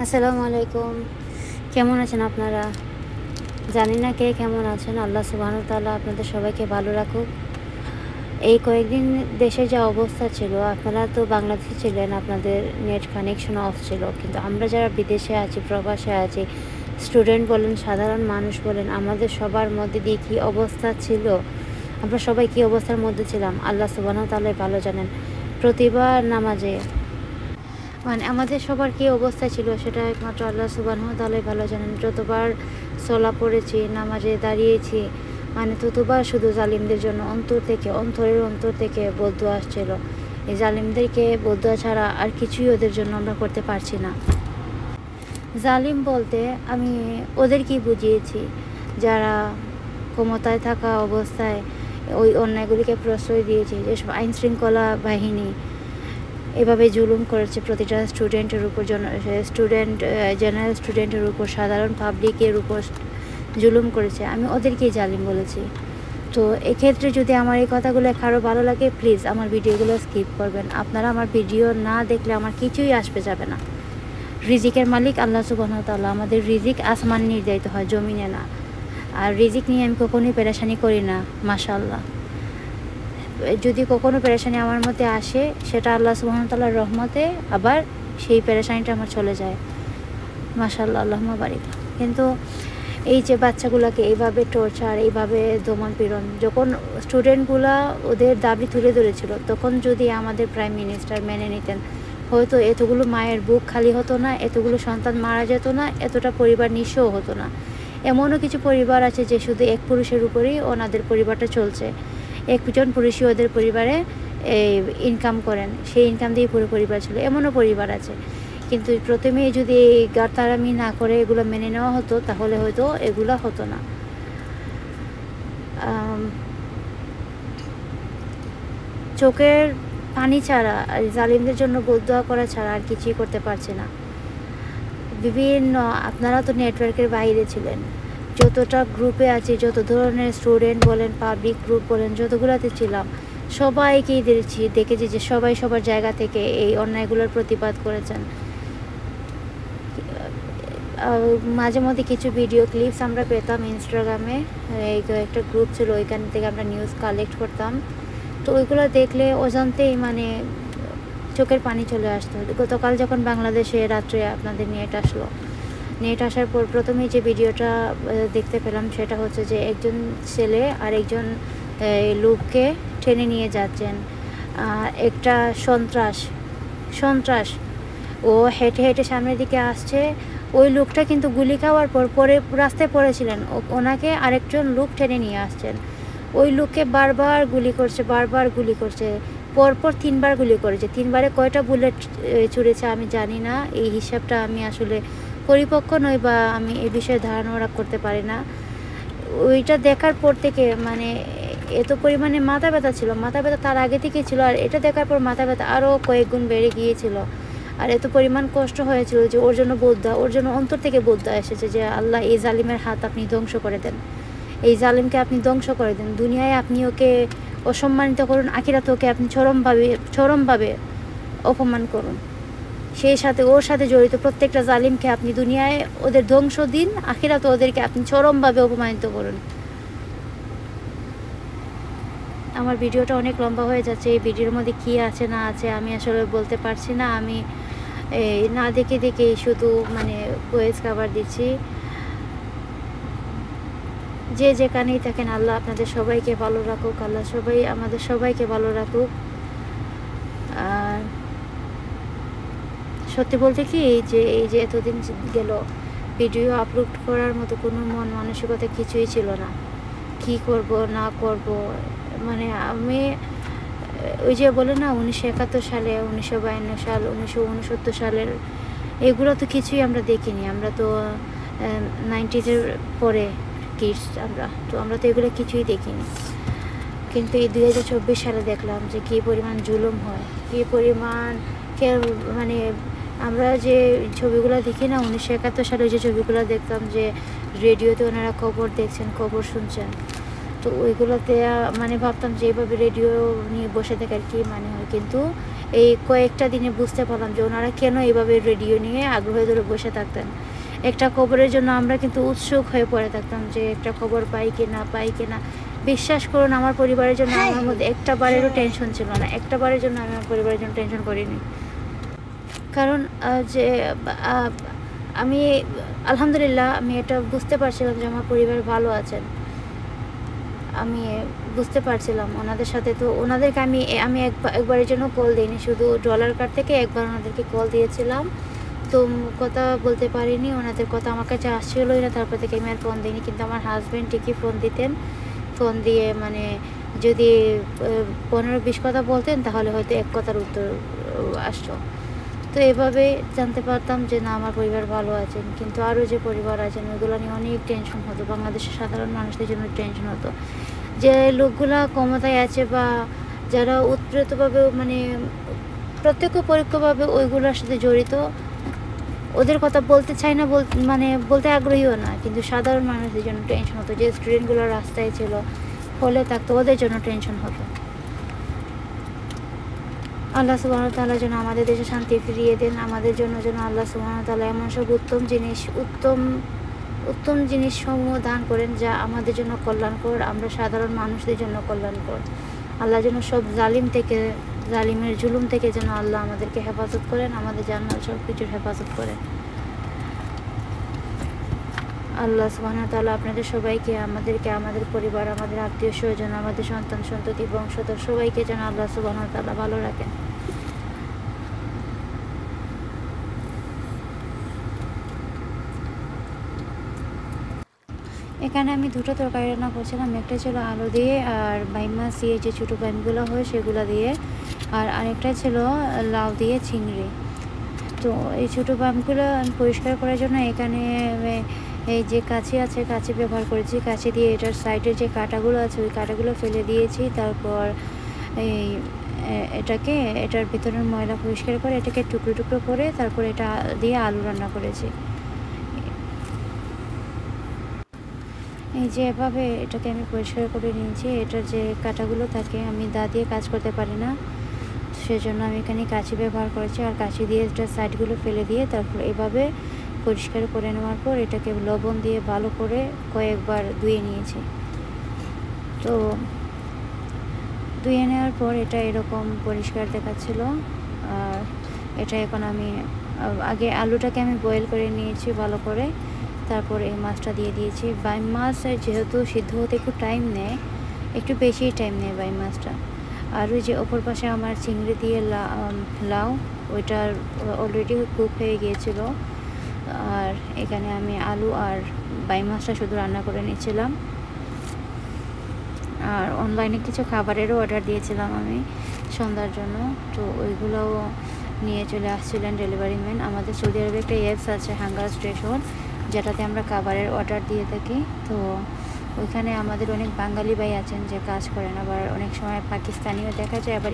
আসসালামু আলাইকুম। কেমন আছেন আপনারা? জানি না কে কেমন আছেন। আল্লাহ সুবহানাহু ওয়া তাআলা আপনাদের সবাইকে ভালো রাখুক। এই কয়েকদিন দেশের যা অবস্থা ছিল, আপনারা তো বাংলাদেশে ছিলেন, আপনাদের নেট কানেকশন অফ ছিল। কিন্তু আমরা যারা বিদেশে আছি, প্রবাসে আছি, স্টুডেন্ট বলেন, সাধারণ মানুষ বলেন, আমাদের সবার মধ্যে দিয়ে কী অবস্থা ছিল, আমরা সবাই কী অবস্থার মধ্যে ছিলাম আল্লাহ সুবহানাহু ওয়া তাআলাই ভালো জানেন। প্রতিবার নামাজে আমাদের সবার কী অবস্থা ছিল সেটা একমাত্র আল্লাহ সুবহানাহু ওয়া তাআলাই ভালো জানেন। যতবার সলা পড়েছি, নামাজে দাঁড়িয়েছি, ততবার শুধু জালিমদের জন্য অন্তরের অন্তর থেকে বদদুয়া আসছিল। এই জালিমদেরকে বদদুয়া ছাড়া আর কিছুই ওদের জন্য আমরা করতে পারছি না। জালিম বলতে আমি ওদেরকেই বুঝিয়েছি, যারা ক্ষমতায় থাকা অবস্থায় ওই অন্যায়গুলিকে প্রশ্রয় দিয়েছে, যেসব আইনশৃঙ্খলা বাহিনী এভাবে জুলুম করেছে প্রতিটা স্টুডেন্টের উপর, জেনারেল স্টুডেন্টের উপর, সাধারণ পাবলিকের উপর জুলুম করেছে, আমি ওদেরকেই জালিম বলেছি। তো এক্ষেত্রে যদি আমার এই কথাগুলো কারো ভালো লাগে, প্লিজ আমার ভিডিওগুলো স্কিপ করবেন। আপনারা আমার ভিডিও না দেখলে আমার কিছুই আসবে যাবে না। রিজিকের মালিক আল্লাহ সুবহানাহু ওয়া তাআলা। আমাদের রিজিক আসমান নির্ধারিত হয়, জমিনে না। আর রিজিক নিয়ে আমি কখনোই পেরেশানি করি না, মাশাআল্লাহ। যদি কখনো পেরেশানি আমার মধ্যে আসে, সেটা আল্লাহ সুবহানাহু ওয়া তাআলার রহমতে, আবার সেই পেরেশানিটা আমার চলে যায়, মাশাআল্লাহ, আল্লাহুম্মা বারিক। কিন্তু এই যে বাচ্চাগুলোকে এইভাবে টর্চার, এইভাবে দমন পীড়ন, যখন স্টুডেন্টগুলা ওদের দাবি তুলে ধরেছিল, তখন যদি আমাদের প্রাইম মিনিস্টার মেনে নিতেন, হয়তো এতগুলো মায়ের বুক খালি হতো না, এতগুলো সন্তান মারা যেত না, এতটা পরিবার নিঃস্ব হতো না। এমনও কিছু পরিবার আছে যে শুধু এক পুরুষের উপরেই ওনাদের পরিবারটা চলছে। একজন পুরুষই ওদের পরিবারে ইনকাম করেন, সেই ইনকাম দিয়ে পুরো পরিবার ছিল, এমনও পরিবার আছে। কিন্তু প্রথমেই যদি এই গারতারামি না করে এগুলো মেনে নেওয়া হতো, তাহলে হয়তো এগুলো হতো না। চোখের পানি ছাড়া, জালিমদের জন্য বদদুয়া করা ছাড়া আর কিছুই করতে পারছে না। বিভিন্ন, আপনারা তো নেটওয়ার্কের বাইরে ছিলেন, যতটা গ্রুপে আছি, যত ধরনের স্টুডেন্ট বলেন, পাবলিক গ্রুপ বলেন, যতগুলোতে ছিলাম, সবাইকেই দেখেছি যে সবাই সবার জায়গা থেকে এই অন্যায়গুলোর প্রতিবাদ করেছেন। মাঝে মধ্যে কিছু ভিডিও ক্লিপস আমরা পেতাম ইনস্টাগ্রামে, এই একটা গ্রুপ ছিল, ওইখান থেকে আমরা নিউজ কালেক্ট করতাম। তো ওইগুলো দেখলে অজান্তেই চোখের পানি চলে আসতো। গতকাল যখন বাংলাদেশে রাত্রে আপনাদের নেট আসার পর প্রথমেই যে ভিডিওটা দেখতে পেলাম, সেটা হচ্ছে যে একজন ছেলে আর একজন লোককে টেনে নিয়ে যাচ্ছেন। একটা সন্ত্রাস ও হেঁটে হেঁটে সামনের দিকে আসছে। ওই লোকটা কিন্তু গুলি খাওয়ার পরে রাস্তায় পড়েছিলেন, ওনাকে আরেকজন লোক টেনে নিয়ে আসছেন। ওই লোককে বারবার গুলি করছে, পরপর 3বার গুলি করেছে। 3বারে কয়টা বুলেট ছুঁড়েছে আমি জানি না, এই হিসাবটা আমি আসলে পরিপক্ক নই, বা আমি এই বিষয়ে ধারণা করতে পারি না। ওইটা দেখার পর থেকে এত পরিমাণে মাথা ব্যথা ছিল, মাথা ব্যথা তার আগে থেকেই ছিল, আর এটা দেখার পর মাথা ব্যথা আরও কয়েক গুণ বেড়ে গিয়েছিল। আর এত পরিমাণ কষ্ট হয়েছিল যে ওর জন্য অন্তর থেকে বদদুয়া এসেছে যে আল্লাহ, এই জালিমের হাত আপনি ধ্বংস করে দেন, এই জালিমকে আপনি ধ্বংস করে দেন। দুনিয়ায় আপনি ওকে অসম্মানিত করুন, আখিরাতে ওকে আপনি চরমভাবে অপমান করুন। সেই সাথে ওর সাথে জড়িত প্রত্যেকটা জালিমকে আপনি দুনিয়ায় ওদের ধ্বংস দিন, আখিরাতে ওদেরকে আপনি চরমভাবে অপমানিত করুন। আমার ভিডিওটা অনেক লম্বা হয়ে যাচ্ছে। এই ভিডিওর মধ্যে কী আছে না আছে আমি আসলে বলতে পারছি না। আমি না দেখে শুধু ভয়েস কভার দিচ্ছি। যে যেখানেই থাকেন, আল্লাহ আপনাদের সবাইকে ভালো রাখুক, আল্লাহ আমাদের সবাইকে ভালো রাখুক। আর সত্যি বলতে কি, এই যে এতদিন গেল ভিডিও আপলোড করার মতো কোনো মন মানসিকতা কিছুই ছিল না। কি করব না করব, আমি ওই যে বলে না, 1971 সালে, 1952 সাল, 1969 সালের এগুলো তো কিছুই আমরা দেখিনি। আমরা তো 90s পরে কিডস, আমরা তো এগুলো কিছুই দেখিনি। কিন্তু এই 2024 সালে দেখলাম যে কী পরিমাণ জুলুম হয়, কী পরিমাণ আমরা যে ছবিগুলো দেখি না, 1971 সালে যে ছবিগুলো দেখতাম, যে রেডিওতে ওনারা খবর দেখছেন, খবর শুনছেন, তো ওইগুলোতে ভাবতাম যে এইভাবে রেডিও নিয়ে বসে থাকার কি হয়। কিন্তু এই কয়েকটা দিনে বুঝতে পারলাম যে ওনারা কেন এইভাবে রেডিও নিয়ে আগ্রহ ধরে বসে থাকতেন। একটা খবরের জন্য আমরা কিন্তু উৎসুক হয়ে পড়ে থাকতাম যে একটা খবর পাই কি না পাই কি না। বিশ্বাস করুন আমার পরিবারের জন্য আমার মধ্যে একটা বারেরও টেনশন ছিল না, একটা বারের জন্য আমি আমার পরিবারের জন্য টেনশন করিনি। কারণ যে আমি আলহামদুলিল্লাহ আমি এটা বুঝতে পারছিলাম যে আমার পরিবার ভালো আছেন। আমি বুঝতে পারছিলাম ওনাদের সাথে, তো ওনাদেরকে আমি একবারের জন্য কল দিইনি, শুধু ডলার কার্ড থেকে একবার ওনাদেরকে কল দিয়েছিলাম। তো কথা বলতে পারিনি, ওনাদের কথা আমার কাছে আসছিলোই না, তারপর থেকে আমি আর ফোন দিইনি। কিন্তু আমার হাজব্যান্ড ঠিকই ফোন দিতেন, ফোন দিয়ে মানে যদি 15-20 কথা বলতেন তাহলে হয়তো এক কথার উত্তর আসতো। তো এভাবে জানতে পারতাম যে না আমার পরিবার ভালো আছেন। কিন্তু আরও যে পরিবার আছেন ওইগুলো নিয়ে অনেক টেনশন হতো, বাংলাদেশের সাধারণ মানুষদের জন্য টেনশন হতো। যে লোকগুলা ক্ষমতায় আছে বা যারা উৎপ্রেতভাবে মানে প্রত্যক্ষ পরোক্ষভাবে ওইগুলোর সাথে জড়িত, ওদের কথা বলতে চাই না, মানে বলতে আগ্রহীও না, কিন্তু সাধারণ মানুষদের জন্য টেনশন হতো। যে স্টুডেন্টগুলো রাস্তায় ছিল হলে থাকতো ওদের জন্য টেনশন হতো। আল্লাহ সুবহানাহু ওয়া তাআলা যেন আমাদের দেশে শান্তি ফিরিয়ে দেন, আমাদের জন্য যেন আল্লাহ সুবহানাহু ওয়া তাআলা এমন সব উত্তম জিনিসসমূহ দান করেন যা আমাদের জন্য কল্যাণকর, আমরা সাধারণ মানুষদের জন্য কল্যাণকর। আল্লাহ যেন সব জালিমের জুলুম থেকে যেন আল্লাহ আমাদেরকে হেফাজত করেন, আমাদের জান্নাত সব কিছুর হেফাজত করেন। আল্লাহ সুবহানাহু ওয়া তাআলা আপনাদের সবাইকে, আমাদেরকে, আমাদের পরিবার, আমাদের আত্মীয় স্বজন, আমাদের সন্তান সন্ততি বংশধর সবাইকে যেন আল্লাহ সুবহানাহু ওয়া তাআলা ভালো রাখেন। এখানে আমি দুটো তরকারি রান্না করছিলাম, একটা ছিল আলু দিয়ে আর বাইম মাছ দিয়ে, যে ছোটো বাইমগুলো হয় সেগুলো দিয়ে, আর আরেকটা ছিল লাউ দিয়ে চিংড়ি। তো এই ছোটো বাইমগুলো আমি পরিষ্কার করার জন্য এখানে এই যে কাঁচি আছে, কাঁচি ব্যবহার করেছি। কাঁচি দিয়ে এটার সাইডের যে কাঁটাগুলো আছে ওই কাঁটাগুলো ফেলে দিয়েছি। তারপর এটার ভিতরের ময়লা পরিষ্কার করে এটাকে টুকরো টুকরো করে তারপর এটা দিয়ে আলু রান্না করেছি। এই যে এভাবে এটাকে আমি পরিষ্কার করে নিয়েছি। এটার যে কাঁটাগুলো থাকে আমি দা দিয়ে কাজ করতে পারি না, সেজন্য আমি এখানে কাঁচি ব্যবহার করেছি। আর কাঁচি দিয়ে এটার সাইডগুলো ফেলে দিয়ে তারপর এভাবে পরিষ্কার করে নেওয়ার পর এটাকে লবণ দিয়ে ভালো করে কয়েকবার ধুয়ে নিয়েছি। তো ধুয়ে নেওয়ার পর এটা এরকম পরিষ্কার দেখাচ্ছিল। আর এটা এখন আমি আগে আলুটাকে আমি বয়েল করে নিয়েছি ভালো করে, তারপর এই মাছটা দিয়ে দিয়েছি। বাইম মাছ যেহেতু সিদ্ধ হতে একটু টাইম নেয়, একটু বেশি টাইম নেয় বাইম মাছটা। আর ওই যে অপর পাশে আমার চিংড়ি দিয়ে লাউ ওইটার অলরেডি কুক হয়ে গিয়েছিল। আর এখানে আমি আলু আর বাইম মাছটা শুধু রান্না করে নিয়েছিলাম। আর অনলাইনে কিছু খাবারেরও অর্ডার দিয়েছিলাম আমি সন্ধ্যার জন্য, তো ওইগুলোও নিয়ে চলে আসছিলেন ডেলিভারি ম্যান। আমাদের সৌদি আরবে একটা অ্যাপস আছে হাঙ্গার স্টেশন, যেটাতে আমরা খাবারের অর্ডার দিয়ে থাকি। তো ওইখানে আমাদের অনেক বাঙালি ভাই আছেন যে কাজ করেন, আবার অনেক সময় পাকিস্তানিও দেখা যায়, আবার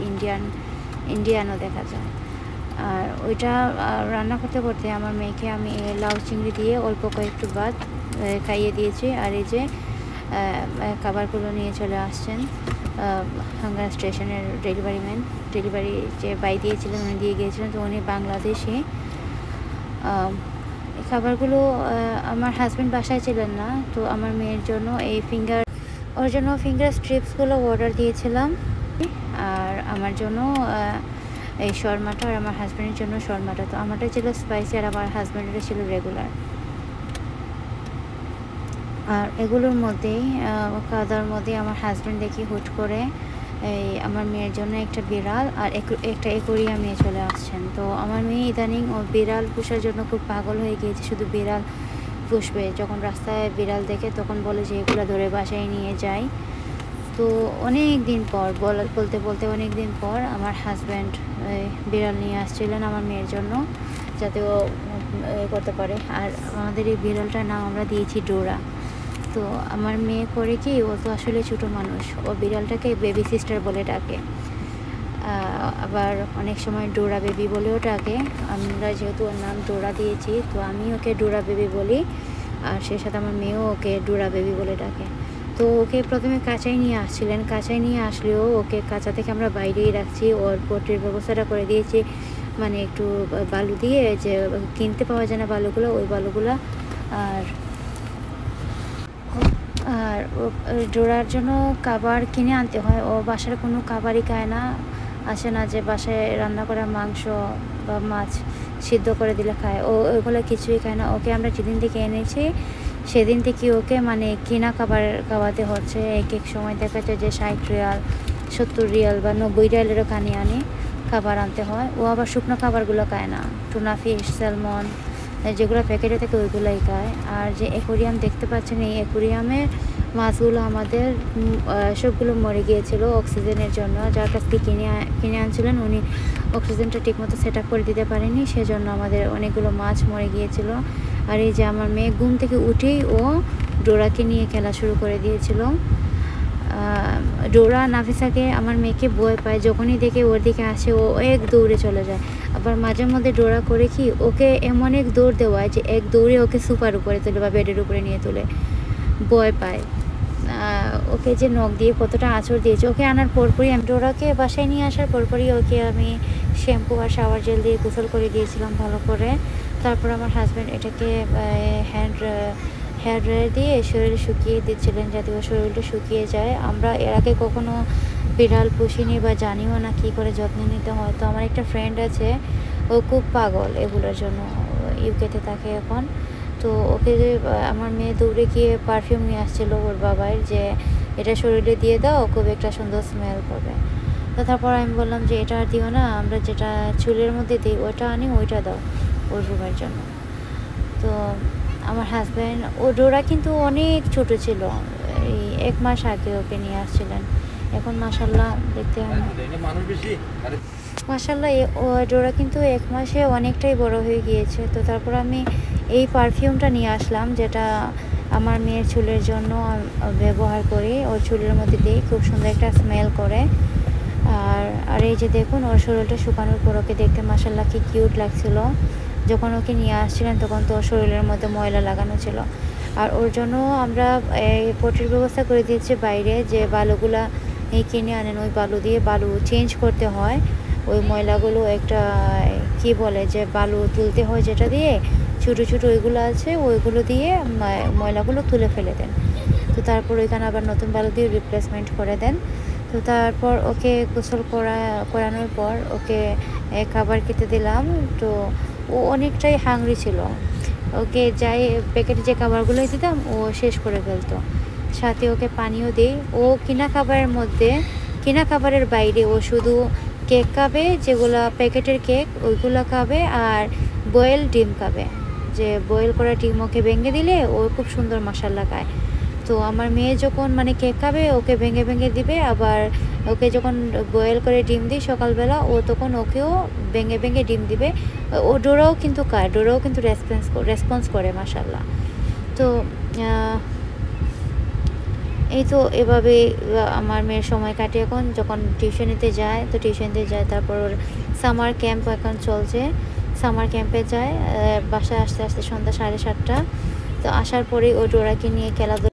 ইন্ডিয়ানও দেখা যায়। আর ওইটা রান্না করতে করতে আমার মেয়েকে আমি লাউ চিংড়ি দিয়ে অল্প কয়েকটু ভাত খাইয়ে দিয়েছি। আর এই যে খাবারগুলো নিয়ে চলে আসছেন হাঙ্গার স্টেশনের ডেলিভারি যে বাই দিয়েছিলেন উনি দিয়ে গিয়েছিলেন। তো উনি বাংলাদেশি। এই খাবারগুলো আমার হাজব্যান্ড বাসায় ছিলেন না, তো আমার মেয়ের জন্য ওর জন্য ফিঙ্গার স্ট্রিপসগুলো অর্ডার দিয়েছিলাম। আর আমার জন্য এই শর্মাটা, আর আমার হাজব্যান্ডের জন্য শর্মাটা। তো আমারটা ছিল স্পাইসি আর আমার হাজব্যান্ডের ছিল রেগুলার। আর এগুলোর মধ্যেই খাওয়া দাওয়ার মধ্যে আমার হাজব্যান্ড দেখি হুট করে এই আমার মেয়ের জন্য একটা বিড়াল আর একটা একুরিয়াম নিয়ে চলে আসছেন। তো আমার মেয়ে ইদানিং ও বিড়াল পোষার জন্য খুব পাগল হয়ে গিয়েছে, শুধু বিড়াল পুষবে। যখন রাস্তায় বিড়াল দেখে তখন বলে যে এগুলো ধরে বাসায় নিয়ে যাই। তো অনেক দিন পর বলতে অনেক দিন পর আমার হাজব্যান্ড বিড়াল নিয়ে আসছিলেন আমার মেয়ের জন্য, যাতে ও করতে পারে। আর আমাদের এই বিড়ালটার নাম আমরা দিয়েছি ডোরা। তো আমার মেয়ে করে কি, ও তো আসলে ছোটো মানুষ, ও বিড়ালটাকে বেবি সিস্টার বলে ডাকে, আবার অনেক সময় ডোরা বেবি বলেও ডাকে। আমরা যেহেতু ওর নাম ডোরা দিয়েছি, তো আমি ওকে ডোরা বেবি বলি, আর সেই সাথে আমার মেয়েও ওকে ডোরা বেবি বলে ডাকে। তো তো ওকে প্রথমে কাঁচাই নিয়ে আসছিলেন, কাঁচাই নিয়ে আসলেও ওকে কাঁচা থেকে আমরা বাইরেই রাখছি। ওর পটির ব্যবস্থাটা করে দিয়েছি, মানে একটু বালু দিয়ে, যে কিনতে পাওয়া যায় না বালুগুলো, ওই বালুগুলো। আর আর ডোরার জন্য খাবার কিনে আনতে হয়। ও বাসার কোনো খাবারই খায় না, আসে না যে বাসায় রান্না করা মাংস বা মাছ সিদ্ধ করে দিলে খায়। ও ওইগুলো কিছুই খায় না। ওকে আমরা যেদিন থেকে এনেছি সেদিন থেকে ওকে মানে কিনা খাবার খাওয়াতে হচ্ছে। এক এক সময় দেখা যায় যে 60 রিয়াল, 70 রিয়াল বা 90 রিয়ালেরও কানে আনে খাবার আনতে হয়। ও আবার শুকনো খাবারগুলো খায় না, টুনা ফিশ, স্যালমন যেগুলো প্যাকেটে থাকে ওইগুলোই খায়। আর যে অ্যাকোরিয়াম দেখতে পাচ্ছেন, এই অ্যাকোরিয়ামে মাছগুলো আমাদের সবগুলো মরে গিয়েছিল অক্সিজেনের জন্য। যার কাছ থেকে কিনে আনছিলেন উনি অক্সিজেনটা ঠিকমতো সেট আপ করে দিতে পারেনি, সেজন্য আমাদের অনেকগুলো মাছ মরে গিয়েছিল। আর এই যে আমার মেয়ে ঘুম থেকে উঠেই ও ডোরাকে নিয়ে খেলা শুরু করে দিয়েছিল। ডোরা নাফিসাকে, আমার মেয়েকে ভয় পায়, যখনই দেখে ওর দিকে আসে ও এক দৌড়ে চলে যায়। আবার মাঝে মধ্যে ডোরা করে কি ওকে এমন এক দৌড় দেওয়ায় যে এক দৌড়ে ওকে সুপার উপরে তোলে বা বেডের উপরে নিয়ে তোলে, ভয় পায়। ওকে যে নখ দিয়ে কতটা আঁচড় দিয়েছে। ওকে আনার পরপরই আমি ডোরাকে বাসায় নিয়ে আসার পরপরই ওকে আমি শ্যাম্পু আর শাওয়ার জেল দিয়ে গোসল করে দিয়েছিলাম ভালো করে। তারপর আমার হাজব্যান্ড এটাকে হেয়ার ড্রায়ার দিয়ে শরীরে শুকিয়ে দিচ্ছিলেন যাতে ও শরীরটা শুকিয়ে যায়। আমরা এর আগে কখনো বিড়াল পুষিনি বা জানিও না কী করে যত্ন নিতে হয়। তো আমার একটা ফ্রেন্ড আছে, ও খুব পাগল এগুলোর জন্য, ইউকেতে থাকে এখন। তো ওকে যে আমার মেয়ে দৌড়ে গিয়ে পারফিউম নিয়ে আসছিলো ওর বাবার, যে এটা শরীরে দিয়ে দাও, খুব একটা সুন্দর স্মেল করবে। তো তারপর আমি বললাম যে এটা আর দিও না, আমরা যেটা চুলের মধ্যে দিই ওইটা আনি, ওইটা দাও ওর রুমের জন্য। তো আমার হাজব্যান্ড, ও ডোরা কিন্তু অনেক ছোট ছিল, এই 1 মাস আগে ওকে নিয়ে আসছিলেন। এখন মাশাল্লাহ দেখতে মাশাল্লাহ ও ডোরা কিন্তু 1 মাসে অনেকটাই বড় হয়ে গিয়েছে। তো তারপর আমি এই পারফিউমটা নিয়ে আসলাম, যেটা আমার মেয়ের চুলের জন্য ব্যবহার করি, ওর চুলের মধ্যে দিই, খুব সুন্দর একটা স্মেল করে। আর এই যে দেখুন ওর শরীরটা শুকানোর পর ওকে দেখতে মাশাল্লাহ কি কিউট লাগছিল। যখন ওকে নিয়ে আসছিলেন তখন তো ওর শরীরের মধ্যে ময়লা লাগানো ছিল। আর ওর জন্য আমরা এই পটির ব্যবস্থা করে দিয়েছি বাইরে, যে বালুগুলা এই কিনে আনেন, ওই বালু দিয়ে বালু চেঞ্জ করতে হয়। ওই ময়লাগুলো একটা কি বলে যে বালু তুলতে হয়, যেটা দিয়ে ছোটো ছোটো ওইগুলো আছে, ওইগুলো দিয়ে ময়লাগুলো তুলে ফেলে দেন। তো তারপর ওইখানে আবার নতুন বালু দিয়ে রিপ্লেসমেন্ট করে দেন। তো তারপর ওকে গোসল করানোর পর ওকে খাবার খেতে দিলাম। তো ও অনেকটাই হাংরি ছিল, ওকে যাই প্যাকেটে যে খাবারগুলোই দিতাম ও শেষ করে ফেলতো। সাথে ওকে পানিও দিই। ও কিনা খাবারের বাইরে ও শুধু কেক খাবে, যেগুলো প্যাকেটের কেক ওইগুলো খাবে, আর বয়েল ডিম খাবে। যে বয়েল করা ডিম ওকে ভেঙে দিলে ও খুব সুন্দর মাশাল্লাহ খায়। তো আমার মেয়ে যখন মানে কেক খাবে ওকে ভেঙে ভেঙে দিবে, আবার ওকে যখন বয়েল করে ডিম দিই সকালবেলা ও তখন ওকেও ভেঙে ভেঙে ডিম দিবে। ও ডোরাও কিন্তু খায়, ডোরাও কিন্তু রেসপন্স করে মাশাল্লাহ। তো এই তো এভাবে আমার মেয়ের সময় কাটে এখন। যখন টিউশনিতে যায় তো টিউশনিতে যায়, তারপর ওর সামার ক্যাম্প এখন চলছে, সামার ক্যাম্পে যায়। বাসায় আসতে আসতে সন্ধ্যা 7:30। তো আসার পরেই ও ডোরাকে নিয়ে খেলাধুলা